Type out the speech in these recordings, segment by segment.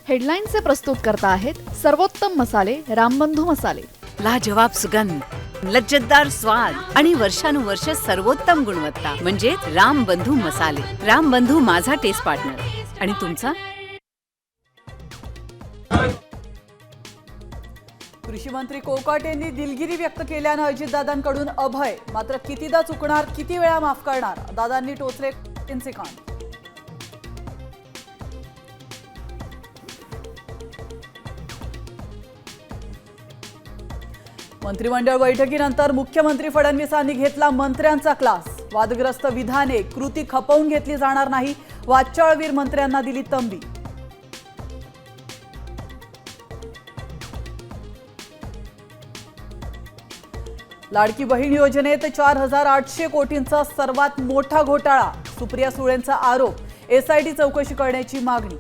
हेडलाईनचे प्रस्तुत करता आहेत सर्वोत्तम मसाले रामबंधू मसाले. लाजवाब सुगंध, लज्जतदार स्वाद आणि वर्षानुवर्ष सर्वोत्तम गुणवत्ता म्हणजे रामबंधू मसाले. रामबंधू माझा टेस्ट पार्टनर. आणि तुमचा? कृषी मंत्री कोकाटे यांनी दिलगिरी व्यक्त केल्यानं अजितदादांकडून अभय. मात्र कितीदा चुकणार, किती वेळा माफ करणार, दादांनी टोचले त्यांचे कान. मंत्रिमंडळ बैठकीनंतर मुख्यमंत्री फडणवीसांनी घेतला मंत्र्यांचा क्लास. वादग्रस्त विधाने, कृती खपवून घेतली जाणार नाही, वाचाळवीर मंत्र्यांना दिली तंबी. लाडकी बहीण योजनेत 4,800 कोटींचा सर्वात मोठा घोटाळा. सुप्रिया सुळेंचा आरोप. एसआयटी चौकशी करण्याची मागणी.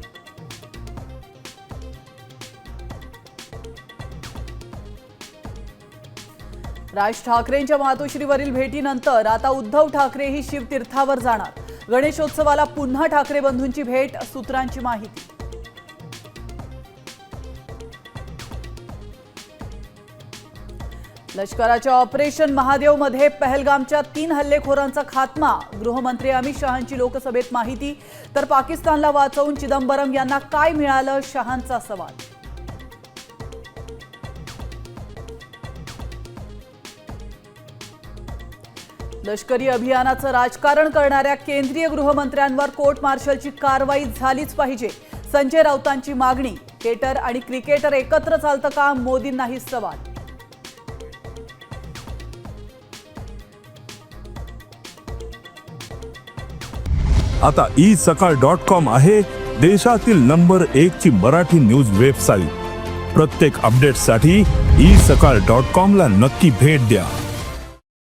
राज ठाकरेंच्या मातोश्रीवरील भेटीनंतर आता उद्धव ठाकरेही शिवतीर्थावर जाणार. गणेशोत्सवाला पुन्हा ठाकरे बंधूंची भेट, सूत्रांची माहिती. लष्कराच्या ऑपरेशन महादेवमध्ये पहलगामच्या 3 हल्लेखोरांचा खात्मा. गृहमंत्री अमित शहांची लोकसभेत माहिती. तर पाकिस्तानला वाचवून चिदंबरम यांना काय मिळालं, शहांचा सवाल. लष्करी अभियानाचं राजकारण करणाऱ्या केंद्रीय गृहमंत्र्यांवर कोर्ट मार्शलची कारवाई झालीच पाहिजे. संजय राऊतांची मागणी. केटर आणि क्रिकेटर एकत्र चालतं का, मोदींनाही सवाल. आता isakal.com आहे देशातील नंबर 1 ची मराठी न्यूज वेबसाईट. प्रत्येक अपडेटसाठी isakal.com ला नक्की भेट द्या.